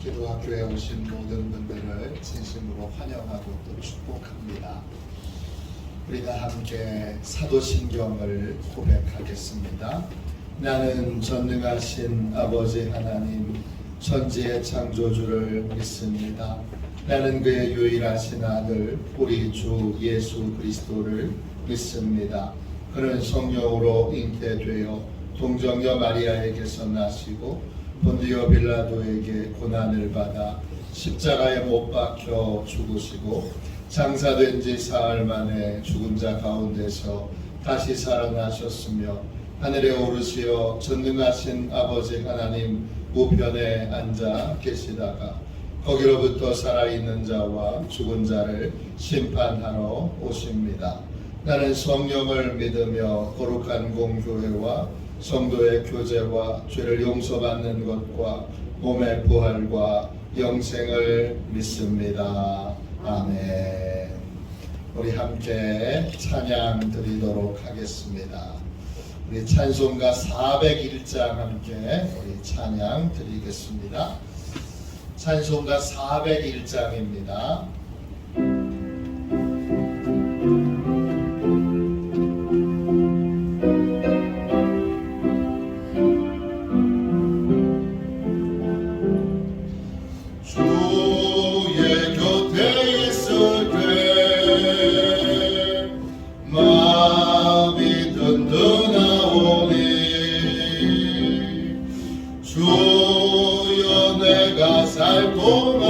기도학교에 오신 모든 분들을 진심으로 환영하고 또 축복합니다. 우리 다 함께 사도신경을 고백하겠습니다. 나는 전능하신 아버지 하나님 천지의 창조주를 믿습니다. 나는 그의 유일하신 아들 우리 주 예수 그리스도를 믿습니다. 그는 성령으로 잉태되어 동정녀 마리아에게서 나시고 본디오 빌라도에게 고난을 받아 십자가에 못 박혀 죽으시고 장사된 지 사흘 만에 죽은 자 가운데서 다시 살아나셨으며 하늘에 오르시어 전능하신 아버지 하나님 우편에 앉아 계시다가 거기로부터 살아있는 자와 죽은 자를 심판하러 오십니다. 나는 성령을 믿으며 거룩한 공교회와 성도의 교제와 죄를 용서받는 것과 몸의 부활과 영생을 믿습니다. 아멘. 우리 함께 찬양 드리도록 하겠습니다. 우리 찬송가 401장 함께 우리 찬양 드리겠습니다. 찬송가 401장입니다. 주여 내가 살 동안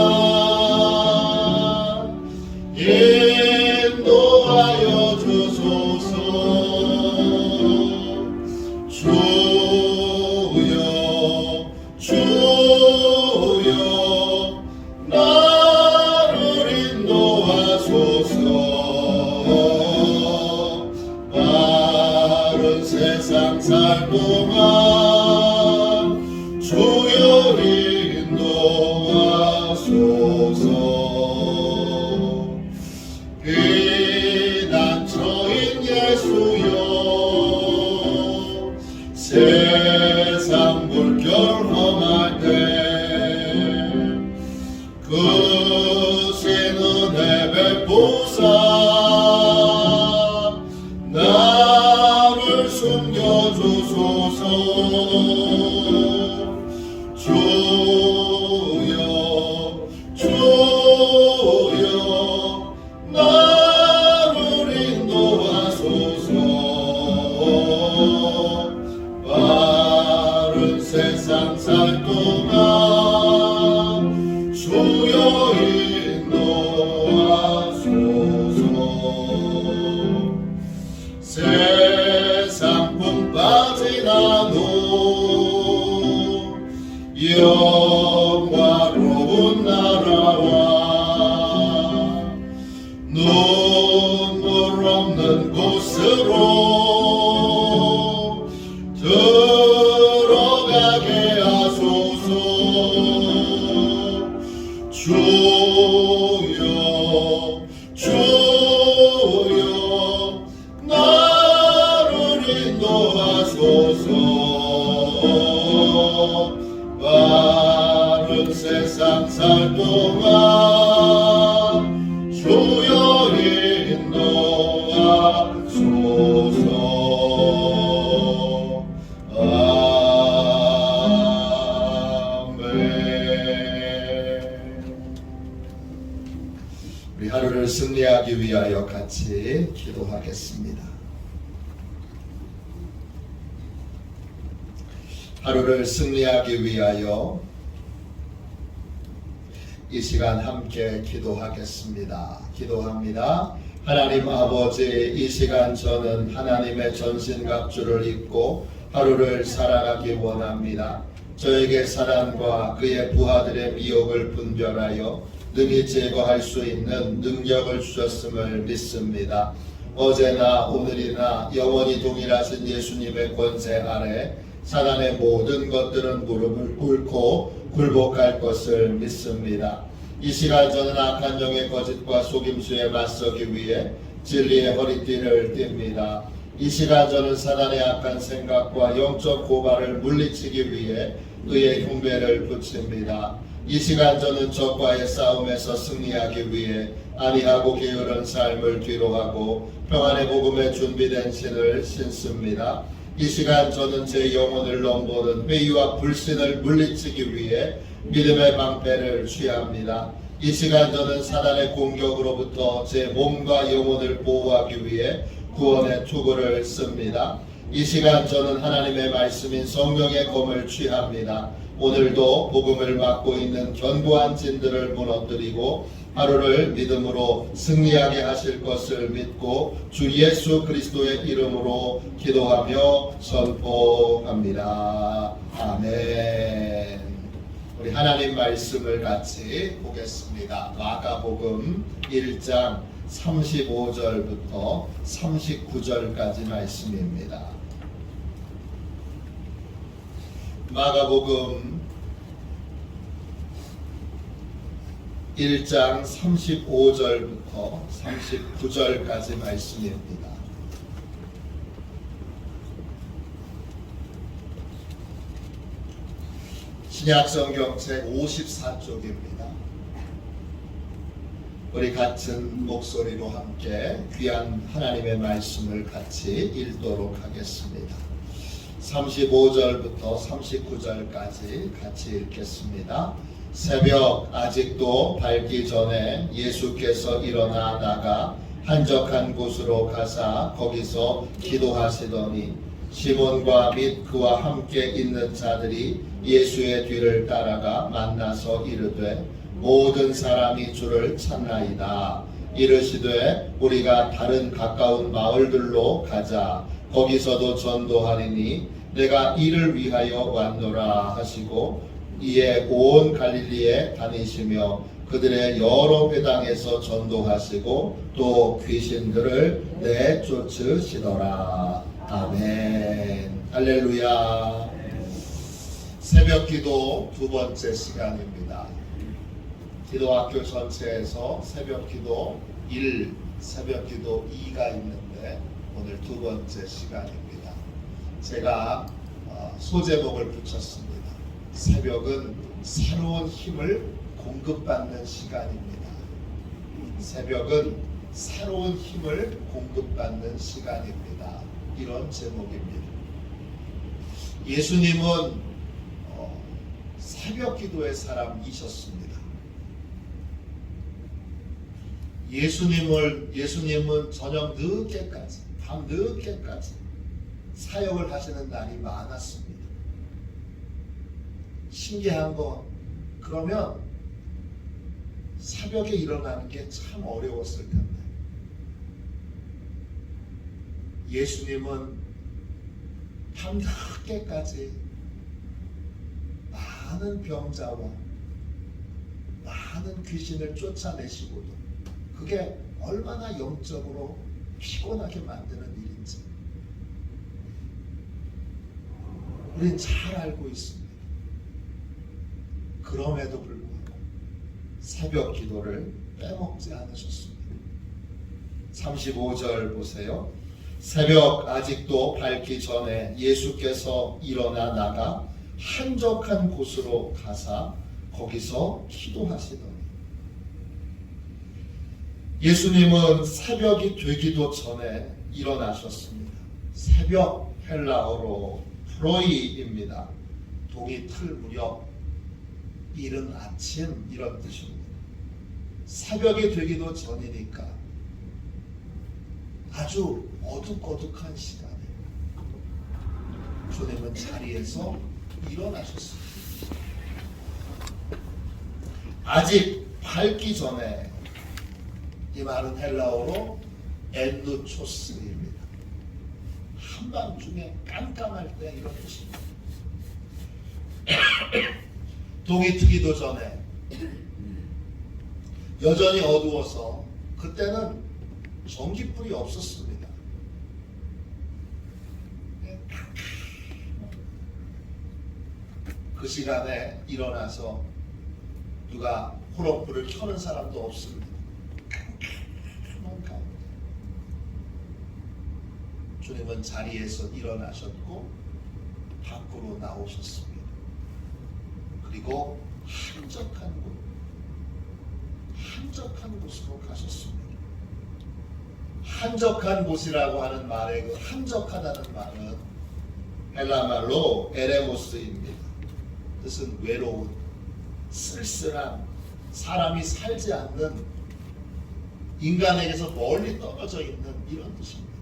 인도하여 주소서. 주여 나를 인도하소서. 바른 세상 살 동안 주여 인도하소서. 피난처인 예수여 세상 물결 험할 때 크신 은혜 베푸사 나를 숨겨주소서. 주여 나를 인도하소서. 바른 세상 살 동안 주여 인도하소서. 세상 품 빠진 나도 영화로운 나라와 눈물 없는 곳으로 들어가게 하소서. 주여 나를 인도하소서. 바른 세상 살 동안 주여 인도하소서. 아멘. 우리 하루를 승리하기 위하여 같이 기도하겠습니다. 하루를 승리하기 위하여 이 시간 함께 기도하겠습니다. 기도합니다. 하나님 아버지, 이 시간 저는 하나님의 전신갑주를 입고 하루를 살아가기 원합니다. 저에게 사랑과 그의 부하들의 미혹을 분별하여 능히 제거할 수 있는 능력을 주셨음을 믿습니다. 어제나 오늘이나 영원히 동일하신 예수님의 권세 아래 사단의 모든 것들은 무릎을 꿇고 굴복할 것을 믿습니다. 이 시간 저는 악한 영의 거짓과 속임수에 맞서기 위해 진리의 허리띠를 띱니다. 이 시간 저는 사단의 악한 생각과 영적 고발을 물리치기 위해 의의 흉배를 붙입니다. 이 시간 저는 적과의 싸움에서 승리하기 위해 안위하고 게으른 삶을 뒤로하고 평안의 복음에 준비된 신을 신습니다. 이 시간 저는 제 영혼을 넘보는 회의와 불신을 물리치기 위해 믿음의 방패를 취합니다. 이 시간 저는 사단의 공격으로부터 제 몸과 영혼을 보호하기 위해 구원의 투구를 씁니다. 이 시간 저는 하나님의 말씀인 성령의 검을 취합니다. 오늘도 복음을 맡고 있는 견고한 진들을 무너뜨리고 하루를 믿음으로 승리하게 하실 것을 믿고 주 예수 그리스도의 이름으로 기도하며 선포합니다. 아멘. 우리 하나님 말씀을 같이 보겠습니다. 마가복음 1장 35절부터 39절까지 말씀입니다. 마가복음 1장 35절부터 39절까지 말씀입니다. 신약성경 제54쪽입니다. 우리 같은 목소리로 함께 귀한 하나님의 말씀을 같이 읽도록 하겠습니다. 35절부터 39절까지 같이 읽겠습니다. 새벽 아직도 밝기 전에 예수께서 일어나 나가 한적한 곳으로 가사 거기서 기도하시더니 시몬과 및 그와 함께 있는 자들이 예수의 뒤를 따라가 만나서 이르되 모든 사람이 주를 찾나이다. 이르시되 우리가 다른 가까운 마을들로 가자. 거기서도 전도하리니 내가 이를 위하여 왔노라 하시고 이에 온 갈릴리에 다니시며 그들의 여러 회당에서 전도하시고 또 귀신들을 내쫓으시더라. 아멘. 할렐루야. 새벽 기도 두 번째 시간입니다. 기도학교 전체에서 새벽 기도 1, 새벽 기도 2가 있는데 오늘 두 번째 시간입니다. 제가 소제목을 붙였습니다. 새벽은 새로운 힘을 공급받는 시간입니다. 새벽은 새로운 힘을 공급받는 시간입니다. 이런 제목입니다. 예수님은 새벽 기도의 사람이셨습니다. 예수님은 저녁 늦게까지, 밤 늦게까지 사역을 하시는 날이 많았습니다. 신기한 건 그러면 새벽에 일어나는 게 참 어려웠을 텐데 예수님은 밤 늦게까지 많은 병자와 많은 귀신을 쫓아내시고도 그게 얼마나 영적으로 피곤하게 만드는 일인지 우린 잘 알고 있습니다. 그럼에도 불구하고 새벽 기도를 빼먹지 않으셨습니다. 35절 보세요. 새벽 아직도 밝기 전에 예수께서 일어나 나가 한적한 곳으로 가사 거기서 기도하시더니 예수님은 새벽이 되기도 전에 일어나셨습니다. 새벽 헬라어로 프로이입니다. 동이 틀 무렵, 이른 아침 이런 뜻입니다. 새벽이 되기도 전이니까 아주 어둑어둑한 시간에 주님은 자리에서 일어나셨습니다. 아직 밝기 전에 이 말은 헬라어로 엔누초스입니다. 한밤중에 깜깜할 때 이런 뜻입니다. 동이 트기도 전에 여전히 어두워서 그때는 전기불이 없었습니다. 그 시간에 일어나서 누가 호롱불을 켜는 사람도 없습니다. 주님은 자리에서 일어나셨고 밖으로 나오셨습니다. 그리고 한적한 곳으로 가셨습니다. 한적한 곳이라고 하는 말에 그 한적하다는 말은 헬라 말로 에레모스입니다. 뜻은 외로운, 쓸쓸한, 사람이 살지 않는, 인간에게서 멀리 떨어져 있는 이런 뜻입니다.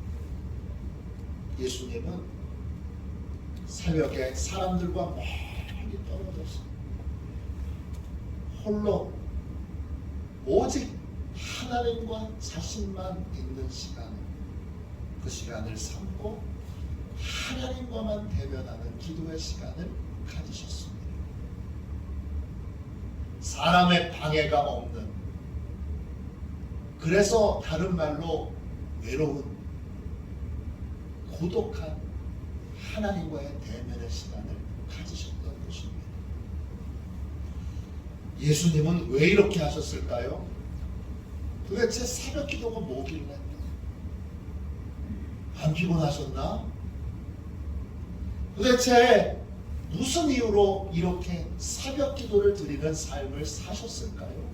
예수님은 새벽에 사람들과 멀리 떨어져서 홀로 오직 하나님과 자신만 있는 시간, 그 시간을 삼고 하나님과만 대면하는 기도의 시간을 가지셨습니다. 사람의 방해가 없는, 그래서 다른 말로 외로운, 고독한 하나님과의 대면의 시간을 가지셨던 것입니다. 예수님은 왜 이렇게 하셨을까요? 도대체 새벽 기도가 뭐길래? 안 피곤하셨나? 도대체 무슨 이유로 이렇게 새벽 기도를 드리는 삶을 사셨을까요?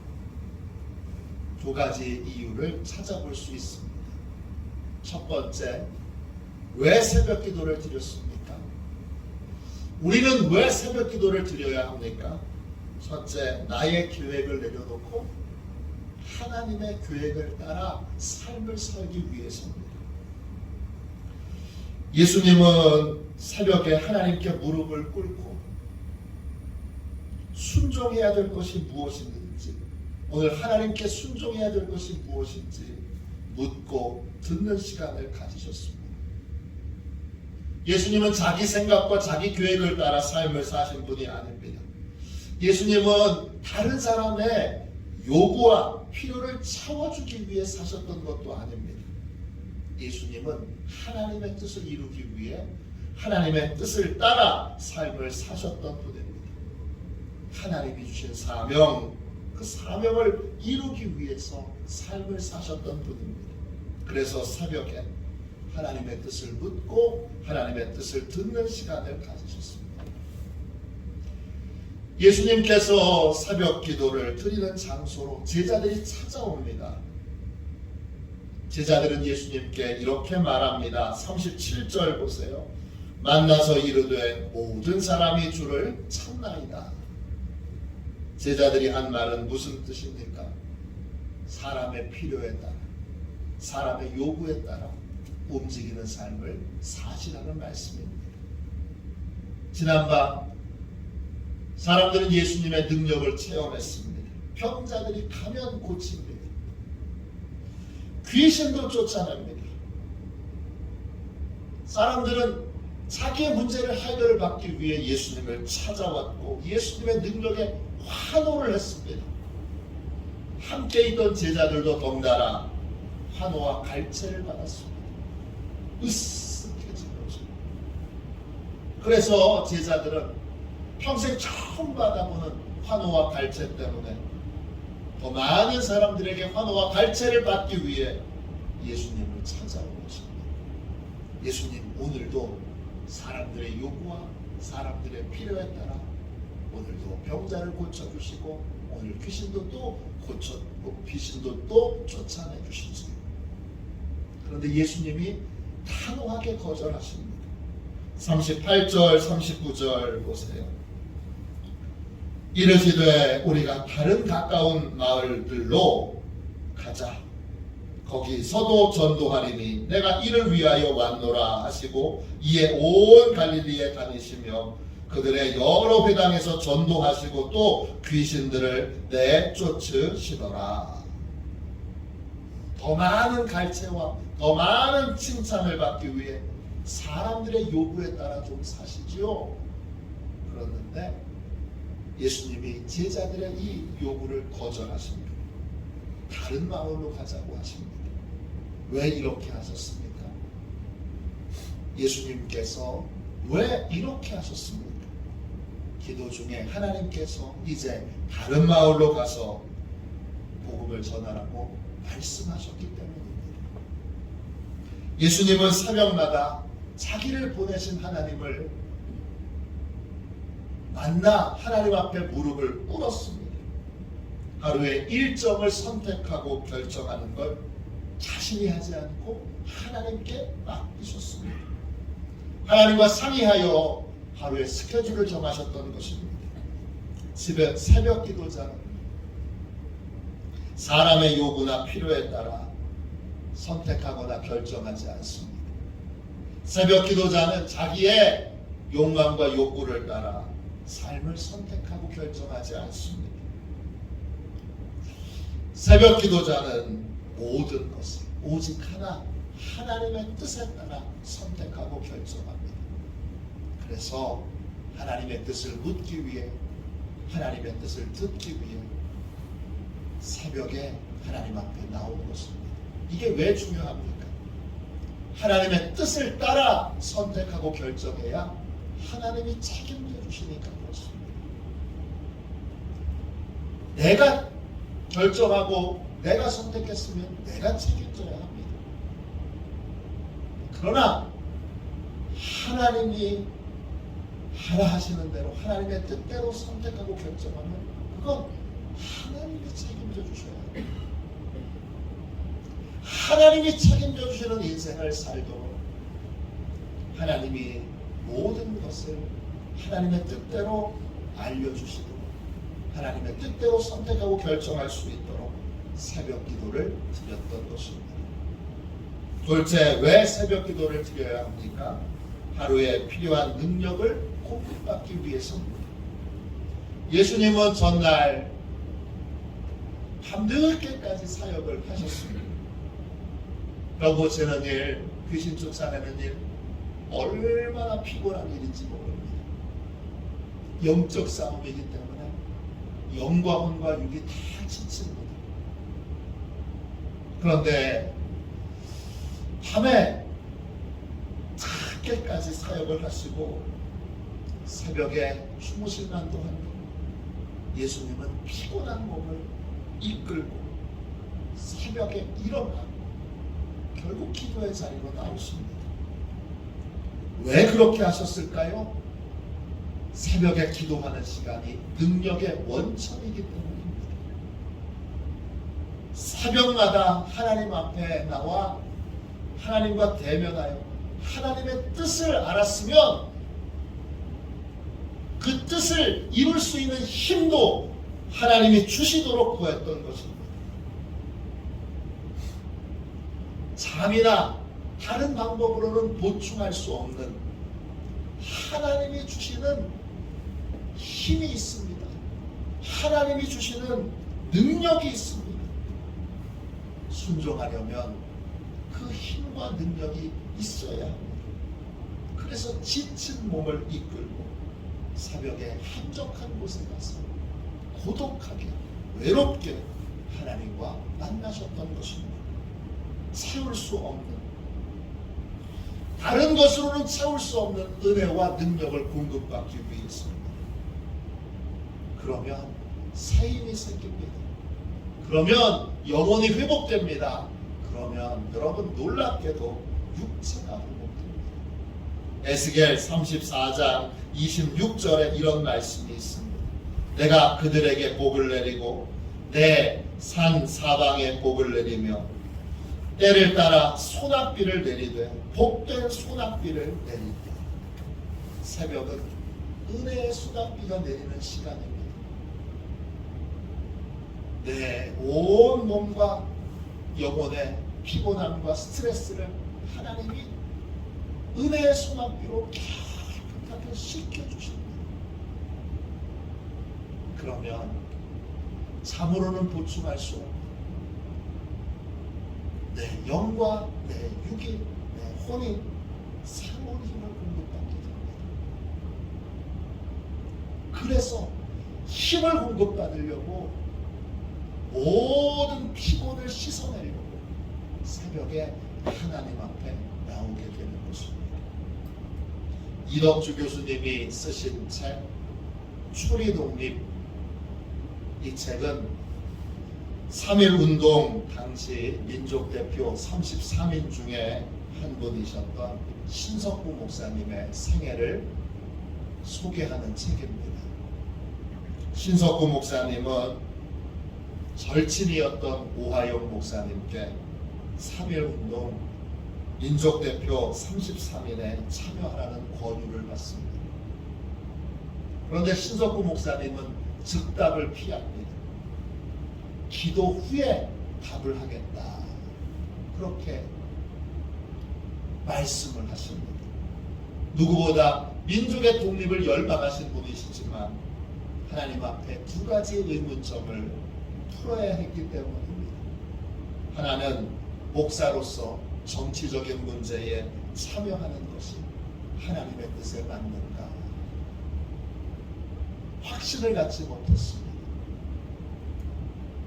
두 가지 이유를 찾아볼 수 있습니다. 첫 번째, 왜 새벽 기도를 드렸습니까? 우리는 왜 새벽 기도를 드려야 합니까? 첫째, 나의 계획을 내려놓고 하나님의 계획을 따라 삶을 살기 위해서입니다. 예수님은 새벽에 하나님께 무릎을 꿇고 순종해야 될 것이 무엇인지, 오늘 하나님께 순종해야 될 것이 무엇인지 묻고 듣는 시간을 가지셨습니다. 예수님은 자기 생각과 자기 계획을 따라 삶을 사신 분이 아닙니다. 예수님은 다른 사람의 요구와 필요를 채워주기 위해 사셨던 것도 아닙니다. 예수님은 하나님의 뜻을 이루기 위해 하나님의 뜻을 따라 삶을 사셨던 분입니다. 하나님이 주신 사명, 그 사명을 이루기 위해서 삶을 사셨던 분입니다. 그래서 새벽에 하나님의 뜻을 묻고 하나님의 뜻을 듣는 시간을 가지셨습니다. 예수님께서 새벽 기도를 드리는 장소로 제자들이 찾아옵니다. 제자들은 예수님께 이렇게 말합니다. 37절 보세요. 만나서 이르되 모든 사람이 주를 찾나이다. 제자들이 한 말은 무슨 뜻입니까? 사람의 필요에 따라, 사람의 요구에 따라 움직이는 삶을 사시라는 말씀입니다. 지난밤 사람들은 예수님의 능력을 체험했습니다. 병자들이 가면 고칩니다. 귀신도 쫓아냅니다. 사람들은 자기의 문제를 해결받기 위해 예수님을 찾아왔고 예수님의 능력에 환호를 했습니다. 함께 있던 제자들도 덩달아 환호와 갈채를 받았습니다. 으쓱해진 거죠. 그래서 제자들은 평생 처음 받아보는 환호와 갈채 때문에 더 많은 사람들에게 환호와 갈채를 받기 위해 예수님을 찾아온 것입니다. 예수님 오늘도 사람들의 요구와 사람들의 필요에 따라 오늘도 병자를 고쳐주시고 오늘 귀신도 또 귀신도 또 쫓아내 주시지. 그런데 예수님이 단호하게 거절하십니다. 38절 39절 보세요. 이르시되 우리가 다른 가까운 마을들로 가자. 거기서도 전도하리니 내가 이를 위하여 왔노라 하시고 이에 온 갈릴리에 다니시며 그들의 여러 회당에서 전도하시고 또 귀신들을 내쫓으시더라. 더 많은 갈채와 더 많은 칭찬을 받기 위해 사람들의 요구에 따라 좀 사시지요. 그랬는데 예수님이 제자들의 이 요구를 거절하십니다. 다른 마을로 가자고 하십니다. 왜 이렇게 하셨습니까? 예수님께서 왜 이렇게 하셨습니까? 기도 중에 하나님께서 이제 다른 마을로 가서 복음을 전하라고 말씀하셨기 때문입니다. 예수님은 새벽마다 자기를 보내신 하나님을 만나 하나님 앞에 무릎을 꿇었습니다. 하루의 일정을 선택하고 결정하는 걸 자신이 하지 않고 하나님께 맡기셨습니다. 하나님과 상의하여 하루의 스케줄을 정하셨던 것입니다. 새벽 기도자는 사람의 요구나 필요에 따라 선택하거나 결정하지 않습니다. 새벽 기도자는 자기의 욕망과 욕구를 따라 삶을 선택하고 결정하지 않습니다. 새벽 기도자는 모든 것을 오직 하나님의 뜻에 따라 선택하고 결정합니다. 그래서 하나님의 뜻을 묻기 위해, 하나님의 뜻을 듣기 위해 새벽에 하나님 앞에 나오는 것입니다. 이게 왜 중요합니까? 하나님의 뜻을 따라 선택하고 결정해야 하나님이 책임져 주시니까 그렇습니다. 내가 결정하고 내가 선택했으면 내가 책임져야 합니다. 그러나 하나님이 하라 하시는 대로 하나님의 뜻대로 선택하고 결정하면 그건 하나님이 책임져 주셔야 합니다. 하나님이 책임져 주시는 인생을 살도록 하나님이 모든 것을 하나님의 뜻대로 알려주시도록 하나님의 뜻대로 선택하고 결정할 수 있도록 새벽 기도를 드렸던 것입니다. 둘째, 왜 새벽 기도를 드려야 합니까? 하루에 필요한 능력을 공급받기 위해서입니다. 예수님은 전날 밤늦게까지 사역을 하셨습니다. 병고 치는 일, 귀신 쫓아내는 일, 얼마나 피곤한 일인지 모릅니다. 영적 싸움이기 때문에 영과 혼과 육이 다 지칩니다. 그런데 밤에 늦게까지 사역을 하시고 새벽에 주무실만 동안 예수님은 피곤한 몸을 이끌고 새벽에 일어나고 결국 기도의 자리로 나오십니다. 왜 그렇게 하셨을까요? 새벽에 기도하는 시간이 능력의 원천이기 때문입니다. 새벽마다 하나님 앞에 나와 하나님과 대면하여 하나님의 뜻을 알았으면 그 뜻을 이룰 수 있는 힘도 하나님이 주시도록 구했던 것입니다. 잠이나 다른 방법으로는 보충할 수 없는 하나님이 주시는 힘이 있습니다. 하나님이 주시는 능력이 있습니다. 순종하려면 그 힘과 능력이 있어야 합니다. 그래서 지친 몸을 이끌고 새벽에 한적한 곳에 가서 고독하게 외롭게 하나님과 만나셨던 것입니다. 채울 수 없는, 다른 것으로는 채울 수 없는 은혜와 능력을 공급받기 위해서입니다. 그러면 새 힘이 생깁니다. 그러면 영혼이 회복됩니다. 그러면 여러분 놀랍게도 육체가 회복됩니다. 에스겔 34장 26절에 이런 말씀이 있습니다. 내가 그들에게 복을 내리고 내 산 사방에 복을 내리며 때를 따라 소낙비를 내리되 복된 소낙비를 내리되. 새벽은 은혜의 소낙비가 내리는 시간입니다. 내 온 몸과 영혼의 피곤함과 스트레스를 하나님이 은혜의 소낙비로 깨끗하게 씻겨주십니다. 그러면 잠으로는 보충할 수 없는 내 영과 내 육이, 내 혼이 새로운 힘을 공급받게 됩니다. 그래서 힘을 공급받으려고 모든 피곤을 씻어내려고 새벽에 하나님 앞에 나오게 되는 것입니다. 이덕주 교수님이 쓰신 책 추리독립, 이 책은 3.1운동 당시 민족대표 33인 중에 한 분이셨던 신석구 목사님의 생애를 소개하는 책입니다. 신석구 목사님은 절친이었던 오하영 목사님께 3.1운동 민족대표 33인에 참여하라는 권유를 받습니다. 그런데 신석구 목사님은 즉답을 피합니다. 기도 후에 답을 하겠다. 그렇게 말씀을 하십니다. 누구보다 민족의 독립을 열망하신 분이시지만 하나님 앞에 두 가지 의문점을 풀어야 했기 때문입니다. 하나는 목사로서 정치적인 문제에 참여하는 것이 하나님의 뜻에 맞는가? 확신을 갖지 못했습니다.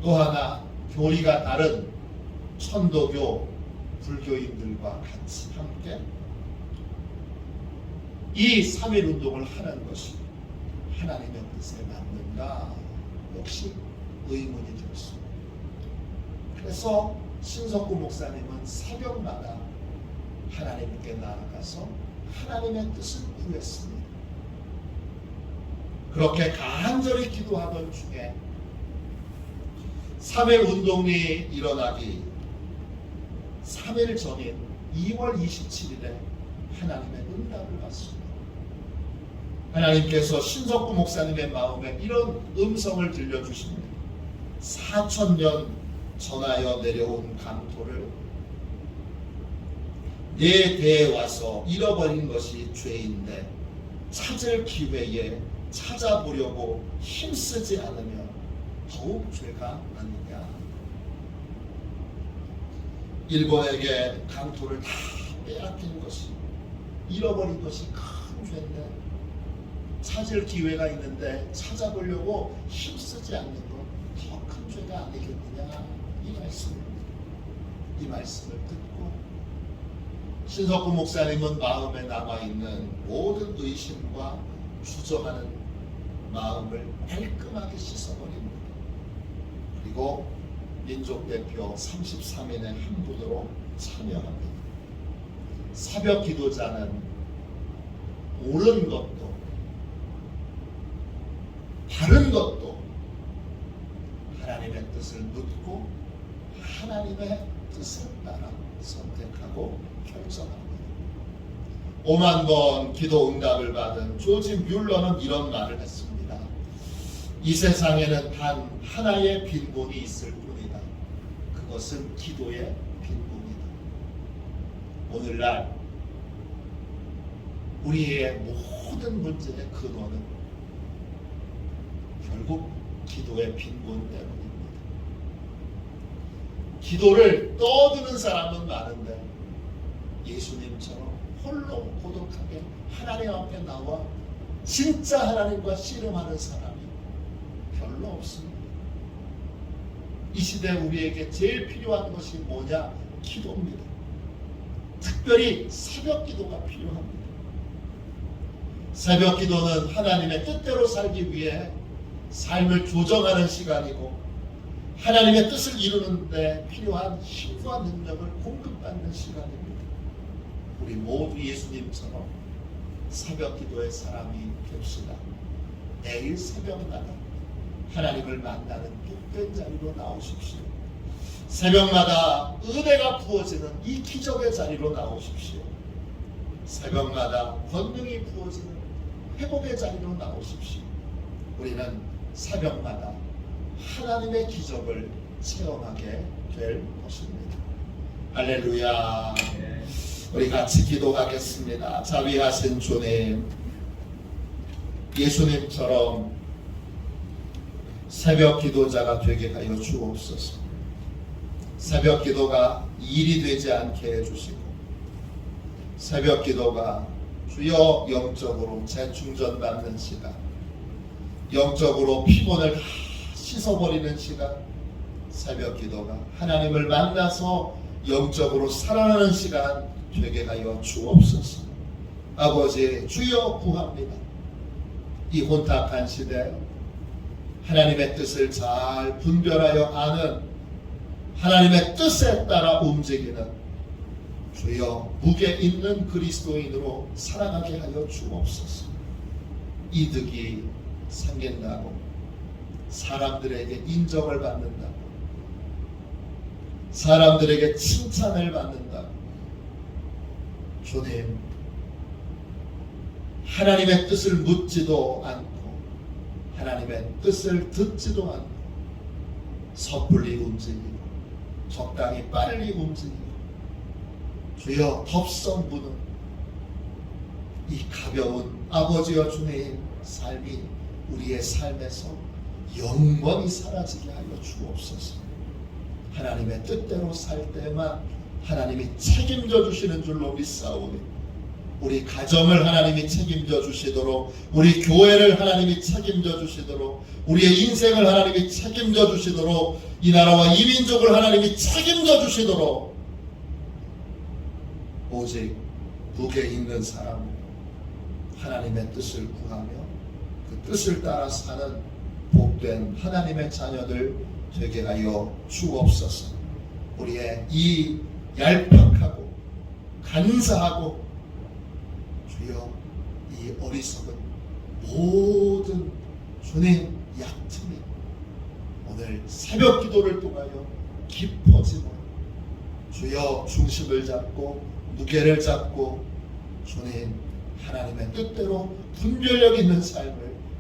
또 하나 교리가 다른 천도교 불교인들과 같이 함께 이 3.1운동을 하는 것이 하나님의 뜻에 맞는가? 역시 의문이 들었습니다. 그래서 신석구 목사님은 새벽마다 하나님께 나아가서 하나님의 뜻을 구했습니다. 그렇게 간절히 기도하던 중에 3.1운동이 일어나기 3일 전인 2월 27일에 하나님의 응답을 받습니다. 하나님께서 신석구 목사님의 마음에 이런 음성을 들려주십니다. 4,000년 전하여 내려온 강토를 내 대에 와서 잃어버린 것이 죄인데 찾을 기회에 찾아보려고 힘쓰지 않으면 더욱 죄가 아니냐. 일본에게 강토를 다 빼앗긴 것이, 잃어버린 것이 큰 죄인데 찾을 기회가 있는데 찾아보려고 힘쓰지 않는 것 더 큰 죄가 아니겠느냐, 이 말씀입니다. 이 말씀을 듣고 신석구 목사님은 마음에 남아있는 모든 의심과 주저하는 마음을 깔끔하게 씻어버립니다. 그리고 민족대표 33인의 한 분으로 참여합니다. 새벽 기도자는 옳은 것도 바른 것도 하나님의 뜻을 묻고 하나님의 뜻을 따라 선택하고 결정합니다. 5만 번 기도 응답을 받은 조지 뮬러는 이런 말을 했습니다. 이 세상에는 단 하나의 빈곤이 있을 뿐이다. 그것은 기도의 빈곤이다. 오늘날 우리의 모든 문제의 근원은 결국 기도의 빈곤 때문입니다. 기도를 떠드는 사람은 많은데 예수님처럼 홀로 고독하게 하나님 앞에 나와 진짜 하나님과 씨름하는 사람이 별로 없습니다. 이 시대 우리에게 제일 필요한 것이 뭐냐? 기도입니다. 특별히 새벽 기도가 필요합니다. 새벽 기도는 하나님의 뜻대로 살기 위해 삶을 조정하는 시간이고 하나님의 뜻을 이루는 데 필요한 힘과 능력을 공급받는 시간입니다. 우리 모두 예수님처럼 새벽 기도의 사람이 됩시다. 내일 새벽마다 하나님을 만나는 복된 자리로 나오십시오. 새벽마다 은혜가 부어지는 이 기적의 자리로 나오십시오. 새벽마다 권능이 부어지는 회복의 자리로 나오십시오. 우리는 새벽마다 하나님의 기적을 체험하게 될 것입니다. 할렐루야. 우리 같이 기도하겠습니다. 자비하신 주님, 예수님처럼 새벽 기도자가 되게 하여 주옵소서. 새벽 기도가 일이 되지 않게 해주시고 새벽 기도가 주여 영적으로 재충전받는 시간, 영적으로 피곤을 다 씻어버리는 시간, 새벽 기도가 하나님을 만나서 영적으로 살아나는 시간 되게 하여 주옵소서. 아버지, 주여 구합니다. 이 혼탁한 시대 하나님의 뜻을 잘 분별하여 아는, 하나님의 뜻에 따라 움직이는 주여 무게 있는 그리스도인으로 살아가게 하여 주옵소서. 이득이 생긴다고, 사람들에게 인정을 받는다고, 사람들에게 칭찬을 받는다고. 주님, 하나님의 뜻을 묻지도 않고 하나님의 뜻을 듣지도 않고 섣불리 움직이고 적당히 빨리 움직이고 주여 덥석 무는 이 가벼운 아버지여 주님 삶이 우리의 삶에서 영원히 사라지게 하여 주옵소서. 하나님의 뜻대로 살 때만 하나님이 책임져 주시는 줄로 믿사오니 우리 가정을 하나님이 책임져 주시도록, 우리 교회를 하나님이 책임져 주시도록, 우리의 인생을 하나님이 책임져 주시도록, 이 나라와 이 민족을 하나님이 책임져 주시도록 오직 북에 있는 사람 하나님의 뜻을 구하며 그 뜻을 따라 사는 복된 하나님의 자녀들 되게 하여 주옵소서. 우리의 이 얄팍하고 간사하고 주여 이 어리석은 모든 주님 약점이 오늘 새벽 기도를 통하여 깊어지고 주여 중심을 잡고 무게를 잡고 주님 하나님의 뜻대로 분별력 있는 삶을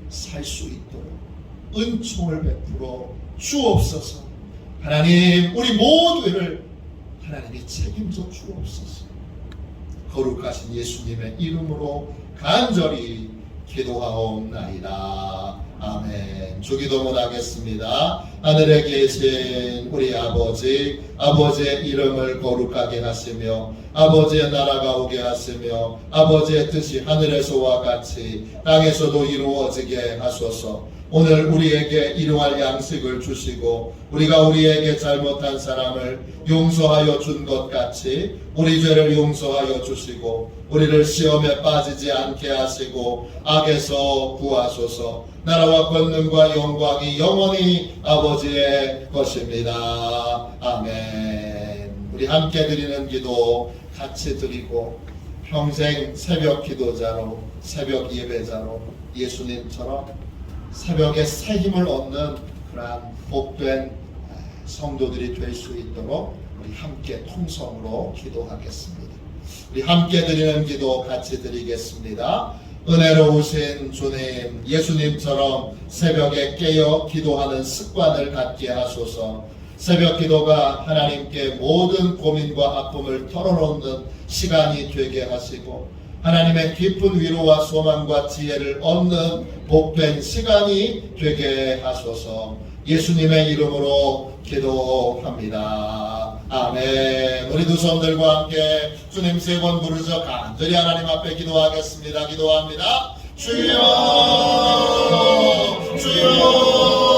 살 수 있도록 은총을 베풀어 주옵소서. 하나님 우리 모두를 하나님이 책임져 주옵소서. 거룩하신 예수님의 이름으로 간절히 기도하옵나이다. 아멘. 주기도문 하겠습니다. 하늘에 계신 우리 아버지, 아버지의 이름을 거룩하게 하시며 아버지의 나라가 오게 하시며 아버지의 뜻이 하늘에서와 같이 땅에서도 이루어지게 하소서. 오늘 우리에게 일용할 양식을 주시고 우리가 우리에게 잘못한 사람을 용서하여 준 것 같이 우리 죄를 용서하여 주시고 우리를 시험에 빠지지 않게 하시고 악에서 구하소서. 나라와 권능과 영광이 영원히 아버지의 것입니다. 아멘. 우리 함께 드리는 기도 같이 드리고 평생 새벽 기도자로 새벽 예배자로 예수님처럼 새벽에 새 힘을 얻는 그러한 복된 성도들이 될 수 있도록 우리 함께 통성으로 기도하겠습니다. 우리 함께 드리는 기도 같이 드리겠습니다. 은혜로우신 주님, 예수님처럼 새벽에 깨어 기도하는 습관을 갖게 하소서. 새벽 기도가 하나님께 모든 고민과 아픔을 털어놓는 시간이 되게 하시고 하나님의 깊은 위로와 소망과 지혜를 얻는 복된 시간이 되게 하소서. 예수님의 이름으로 기도합니다. 아멘. 우리 두 손들과 함께 주님 세 번 부르짖어 간절히 하나님 앞에 기도하겠습니다. 기도합니다. 주여, 주여.